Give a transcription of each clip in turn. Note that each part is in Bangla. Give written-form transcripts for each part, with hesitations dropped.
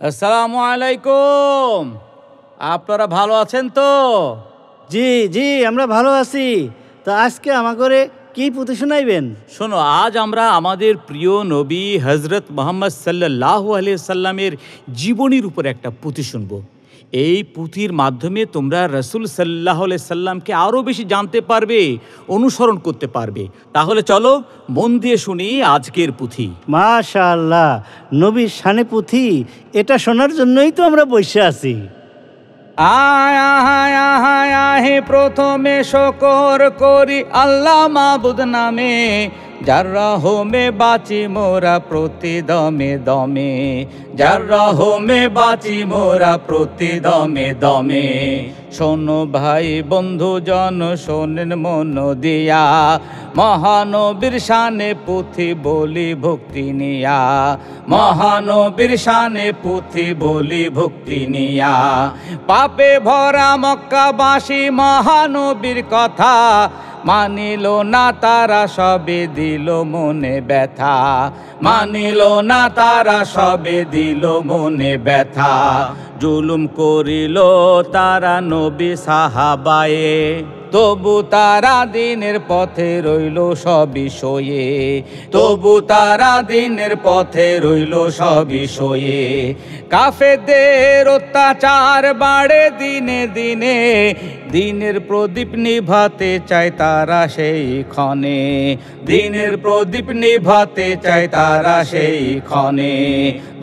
আসসালামু আলাইকুম। আপনারা ভালো আছেন তো? জি জি, আমরা ভালো আছি। তো আজকে আমাকে কি পুঁথি শোনাইবেন? শোনো, আজ আমরা আমাদের প্রিয় নবী হজরত মোহাম্মদ সাল্লাল্লাহু আলাইহি সাল্লামের জীবনীর উপর একটা পুঁথি শুনবো। এই পুঁথির মাধ্যমে তোমরা রসুল সাল্লাল্লাহু আলাইহি সাল্লামকে আরও বেশি জানতে পারবে, অনুসরণ করতে পারবে। তাহলে চলো মন দিয়ে শুনি আজকের পুঁথি। মাশাআল্লাহ, নবীর শানে পুঁথি, এটা শোনার জন্যই তো আমরা বসে আছি। আহে প্রথমে শকর করি আল্লাহ মাবুদ নামে, যার রহমে বাঁচি মোরা প্রতি দমে দমে, যার রহমে বাঁচি মোরা প্রতি দমে দমে। শোনো ভাই বন্ধু জন, শোনেন মন দিয়া, মহানবীর শানে পুঁথি বলি ভক্তি নিয়া, মহানবীর শানে পুঁথি বলি ভক্তি নিয়া। পাপে ভরা মক্কাবাসী মহানবীর কথা মানিল না তারা, সবে দিল মনে ব্যথা, মানিল না তারা, সবে দিল মনে ব্যথা। জুলুম করিল তারা নবী সাহাবায়ে, তবু তারা দিনের পথে রইল সবই সয়ে, তবু তারা দিনের পথে রইল সবই সয়ে। কাফেরদের অত্যাচার বাড়ে দিনে দিনে, দিনের প্রদীপ নিভাতে চায় তারা সেই ক্ষণে, দিনের প্রদীপ নিভাতে চায় তারা সেই ক্ষণে।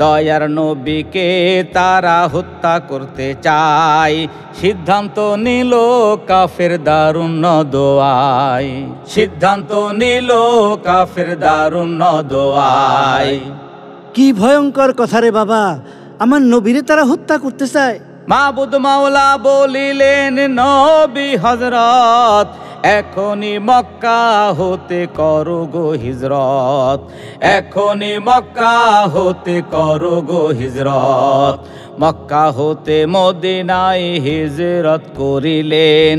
দয়ার নবীকে তারা হত্যা করতে চায়, সিদ্ধান্ত নিল কাফের দারুণ দোয়ায়, সিদ্ধান্ত নিল কাফের দারুণ দোয়ায়। কি ভয়ঙ্কর কথা রে বাবা, আমার নবীরে তারা হত্যা করতে চায়। মাবুদ মাওলা বলিলেন নবী হযরত, এখনি মক্কা হতে করো গো হিজরত, এখনি মক্কা হতে করো গো হিজরত। মক্কা হতে মদিনায় হিজরত করিলেন,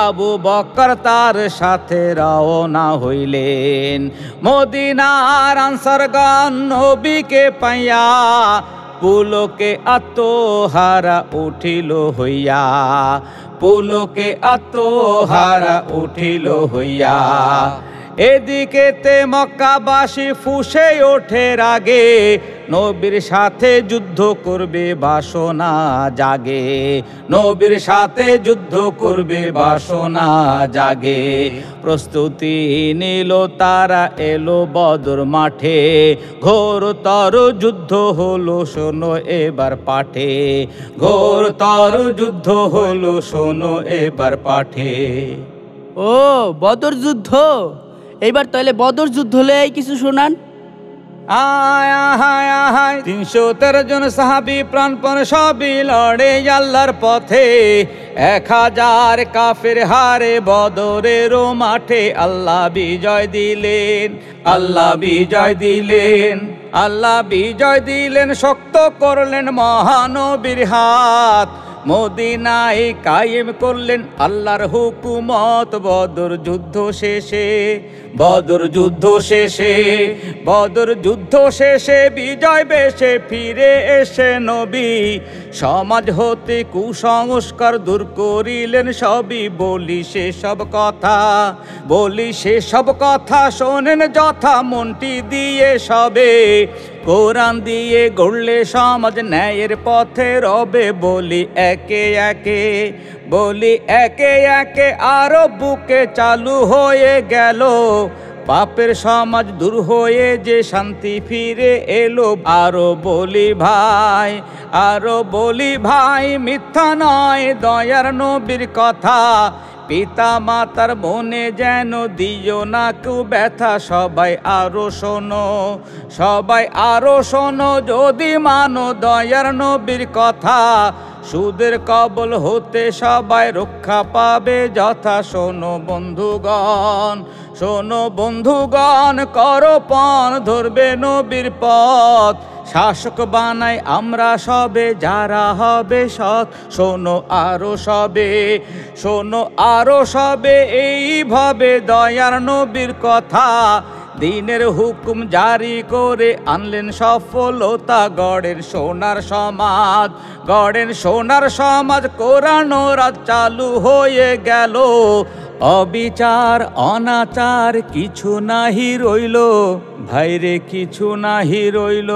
আবু বকর তার সাথে রওনা হইলেন। মদিনার আনসারগণ নবীকে পাইয়া, পুলকে আত্মহারা উঠিল হইয়া, পুলকে আত্মহারা উঠিল হইয়া। এদিকেতে মক্কাবাসী ফুঁসে ওঠে রাগে, নবীর সাথে যুদ্ধ করবে বাসনা জাগে, নবীর সাথে যুদ্ধ করবে বাসনা জাগে। প্রস্তুতি নিল তারা, এলো বদর মাঠে, ঘোরতর যুদ্ধ হলো শোনো এবার পাঠে, ঘোরতর যুদ্ধ হলো শোনো এবার পাঠে। ও বদর যুদ্ধ, এইবার তাহলে বদর যুদ্ধ হলে কিছু শোনান। 313 জন সাহাবী প্রাণপণ সবই লড়ে আল্লাহর পথে, 1000 কাফের হারে বদরের মাঠে। আল্লাহ বিজয় দিলেন, আল্লাহ বিজয় দিলেন, আল্লাহ বিজয় দিলেন। শক্ত করলেন মহানবীর হাত, মদিনায় কায়েম করলেন আল্লাহর হুকুমত। বদর যুদ্ধ শেষে, বদর যুদ্ধ শেষে, বদর যুদ্ধ শেষে বিজয় বেশে ফিরে এসে নবী, সমাজ হতে কুসংস্কার দূর করিলেন সবই। বলি সেসব কথা, বলি সেসব কথা, শোনেন যথা মনটি দিয়ে সবে। কোরআন দিয়ে গড়লে সমাজ ন্যায়ের পথে রবে। বলি একে একে, বলি একে একে আরো বুকে চালু হয়ে গেল, পাপের সমাজ দূর হয়ে যে শান্তি ফিরে এলো। আরো বলি ভাই, আরো বলি ভাই, মিথ্যা নয় দয়ার নবীর কথা। পিতা মাতার মনে যেন দিও না কেউ ব্যথা। সবাই আরো শোনো, সবাই আরো শোনো, যদি মানো দয়ার নবীর কথা। সুদের কবল হতে সবাই রক্ষা পাবে যথা। শোনো বন্ধুগণ, শোনো বন্ধুগণ, করো পণ ধরবে নবীর পথ। শাসক বানাই আমরা সবে, যারা হবে সৎ। শোনো আরো সবে, শোনো আরো সবে, এইভাবে দয়ার নবীর কথা। দিনের হুকুম জারি করে আনলেন সফলতা, গড়েন সোনার সমাজ, গড়েন সোনার সমাজ। কোরআন ও রাজ চালু হয়ে গেল, অবিচার অনাচার কিছু নাহি রইল, ভাইরে কিছু নাহি রইল।